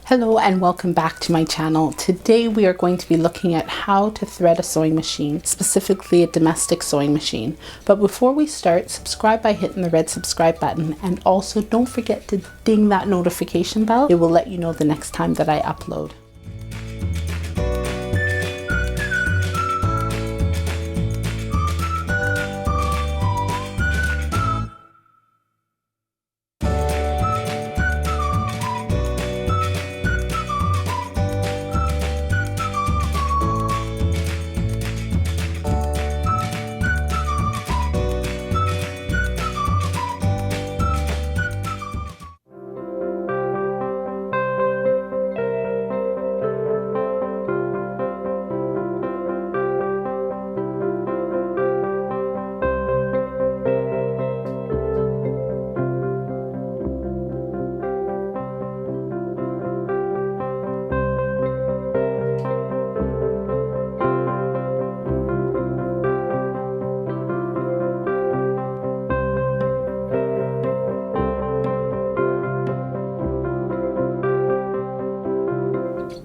Hello and welcome back to my channel. Today we are going to be looking at how to thread a sewing machine, specifically a domestic sewing machine. But before we start, subscribe by hitting the red subscribe button, and also don't forget to ding that notification bell. It will let you know the next time that I upload.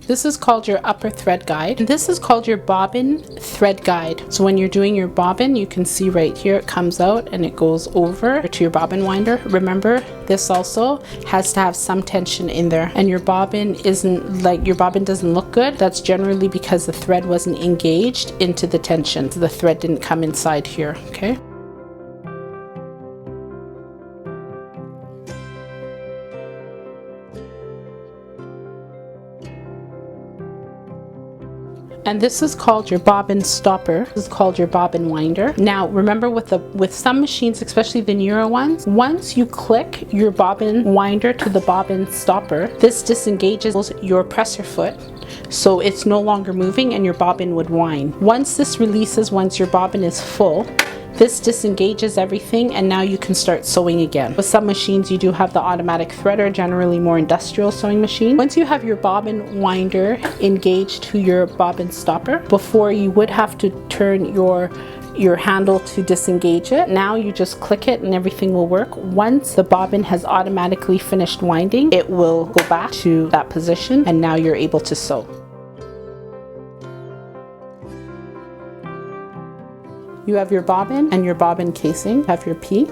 This is called your upper thread guide, and this is called your bobbin thread guide. So when you're doing your bobbin, you can see right here it comes out and it goes over to your bobbin winder. Remember, this also has to have some tension in there, and your bobbin doesn't look good. That's generally because the thread wasn't engaged into the tension. So the thread didn't come inside here, okay? And this is called your bobbin stopper. This is called your bobbin winder. Now remember, with some machines, especially the newer ones, once you click your bobbin winder to the bobbin stopper, this disengages your presser foot, so it's no longer moving and your bobbin would wind. Once this releases, once your bobbin is full, this disengages everything and now you can start sewing again. With some machines you do have the automatic threader, generally more industrial sewing machine. Once you have your bobbin winder engaged to your bobbin stopper, before you would have to turn your handle to disengage it. Now you just click it and everything will work. Once the bobbin has automatically finished winding, it will go back to that position and now you're able to sew. You have your bobbin and your bobbin casing. You have your P.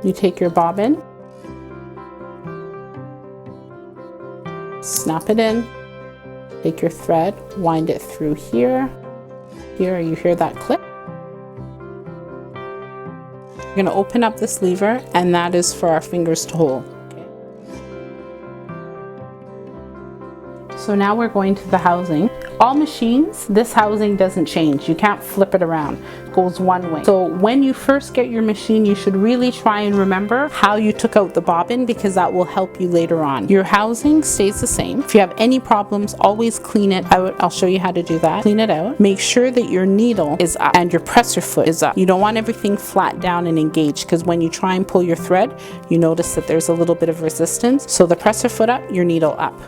You take your bobbin, snap it in, take your thread, wind it through here. Here you hear that click. You're going to open up this lever, and that is for our fingers to hold. So now we're going to the housing. All machines, this housing doesn't change. You can't flip it around. It goes one way. So when you first get your machine, you should really try and remember how you took out the bobbin, because that will help you later on. Your housing stays the same. If you have any problems, always clean it out. I'll show you how to do that. Clean it out. Make sure that your needle is up and your presser foot is up. You don't want everything flat down and engaged, because when you try and pull your thread, you notice that there's a little bit of resistance. So the presser foot up, your needle up.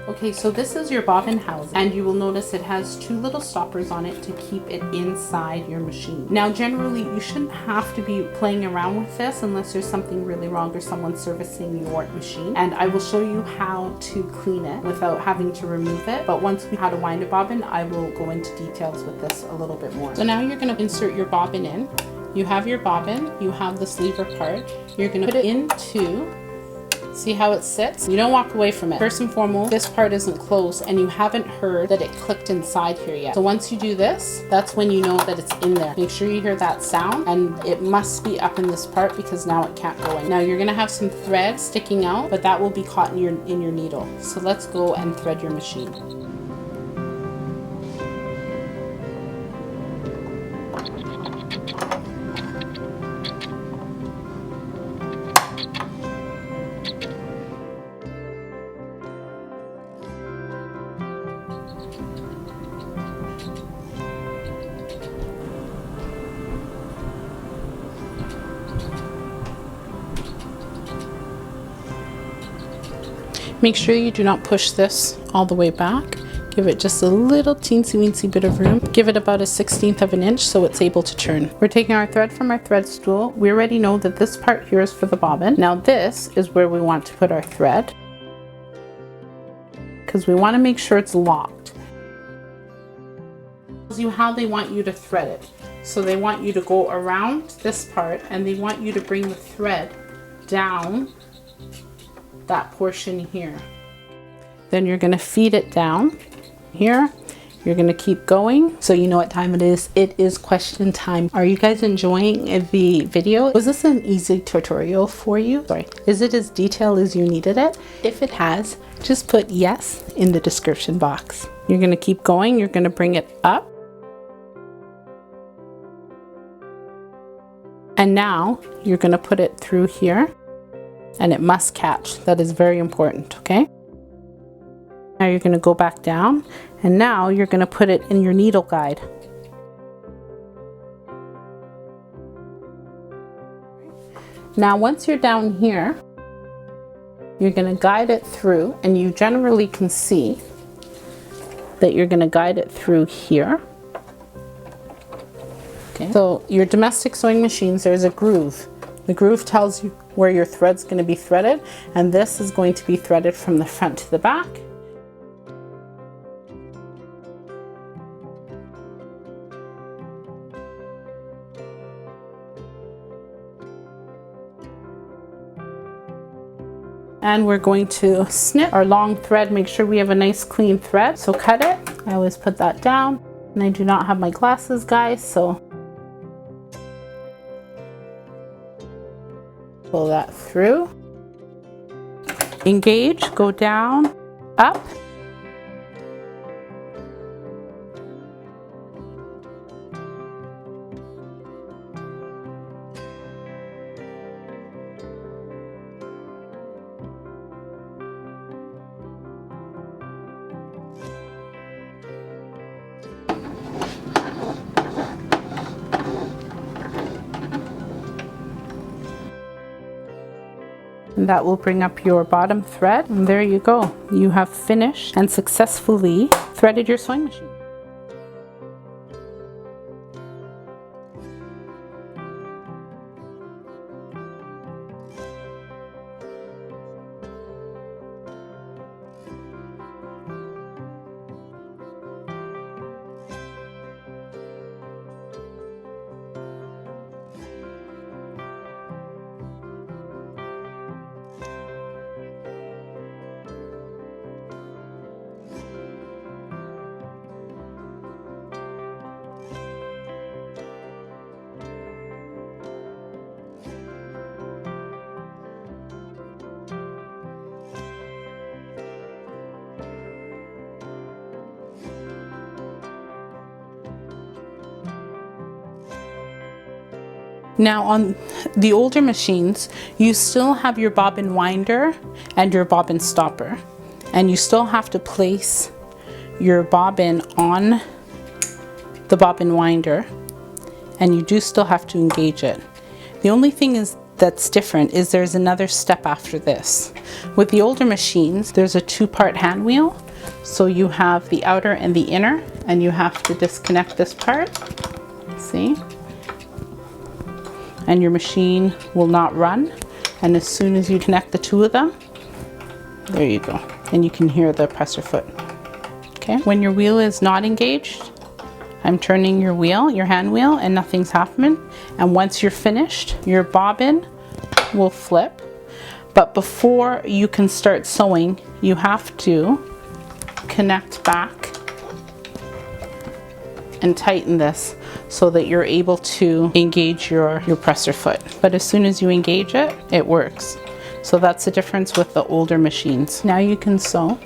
Okay, so this is your bobbin housing, and you will notice it has two little stoppers on it to keep it inside your machine. Now generally you shouldn't have to be playing around with this unless there's something really wrong or someone's servicing your machine, and I will show you how to clean it without having to remove it. But once we know how to wind a bobbin, I will go into details with this a little bit more. So now you're going to insert your bobbin in. You have your bobbin, you have this lever part, you're going to put it into. See how it sits? You don't walk away from it. First and foremost, this part isn't closed and you haven't heard that it clicked inside here yet. So once you do this, that's when you know that it's in there. Make sure you hear that sound, and it must be up in this part because now it can't go in. Now you're gonna have some thread sticking out, but that will be caught in your needle. So let's go and thread your machine. Make sure you do not push this all the way back. Give it just a little teensy weensy bit of room. Give it about a 1/16 of an inch so it's able to turn. We're taking our thread from our thread spool. We already know that this part here is for the bobbin. Now this is where we want to put our thread, because we want to make sure it's locked. Tells you how they want you to thread it. So they want you to go around this part and they want you to bring the thread down that portion here. Then you're going to feed it down here. You're going to keep going. So you know what time it is. It is question time. Are you guys enjoying the video? Was this an easy tutorial for you? Sorry. Is it as detailed as you needed it? If it has, just put yes in the description box. You're going to keep going. You're going to bring it up. And now you're going to put it through here and it must catch. That is very important, okay? Now you're going to go back down and now you're going to put it in your needle guide. Now once you're down here, you're going to guide it through, and you generally can see that you're going to guide it through here. Okay. So your domestic sewing machines, there's a groove. The groove tells you where your thread's going to be threaded, and this is going to be threaded from the front to the back. And we're going to snip our long thread. Make sure we have a nice clean thread. So cut it. I always put that down. And I do not have my glasses, guys, so pull that through. Engage, go down, up. And that will bring up your bottom thread, and there you go. You have finished and successfully threaded your sewing machine. Now on the older machines, you still have your bobbin winder and your bobbin stopper, and you still have to place your bobbin on the bobbin winder, and you do still have to engage it. The only thing that's different is there's another step after this. With the older machines, there's a two-part hand wheel. So you have the outer and the inner, and you have to disconnect this part, see? And your machine will not run. And as soon as you connect the two of them, there you go. And you can hear the presser foot. Okay, when your wheel is not engaged, I'm turning your wheel, your hand wheel, and nothing's happening. And once you're finished, your bobbin will flip. But before you can start sewing, you have to connect back and tighten this so that you're able to engage your presser foot. But as soon as you engage it, it works. So that's the difference with the older machines. Now you can sew.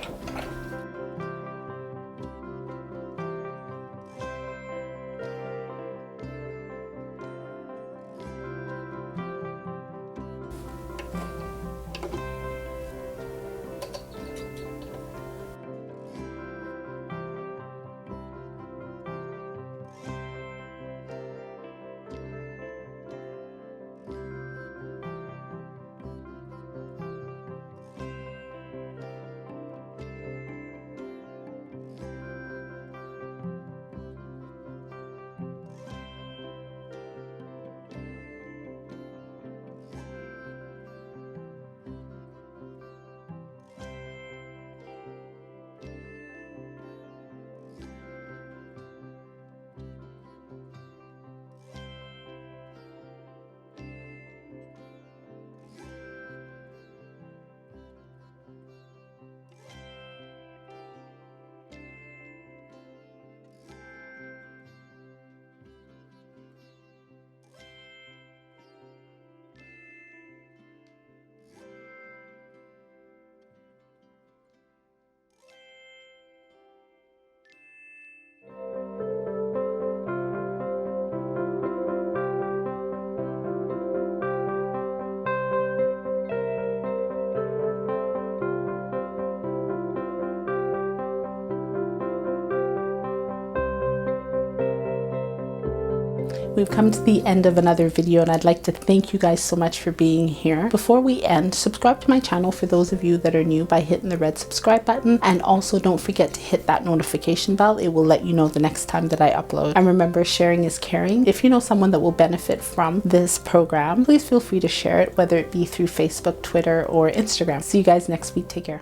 We've come to the end of another video, and I'd like to thank you guys so much for being here. Before we end, subscribe to my channel for those of you that are new by hitting the red subscribe button, and also don't forget to hit that notification bell. It will let you know the next time that I upload. And remember, sharing is caring. If you know someone that will benefit from this program, please feel free to share it, whether it be through Facebook, Twitter, or Instagram. See you guys next week. Take care.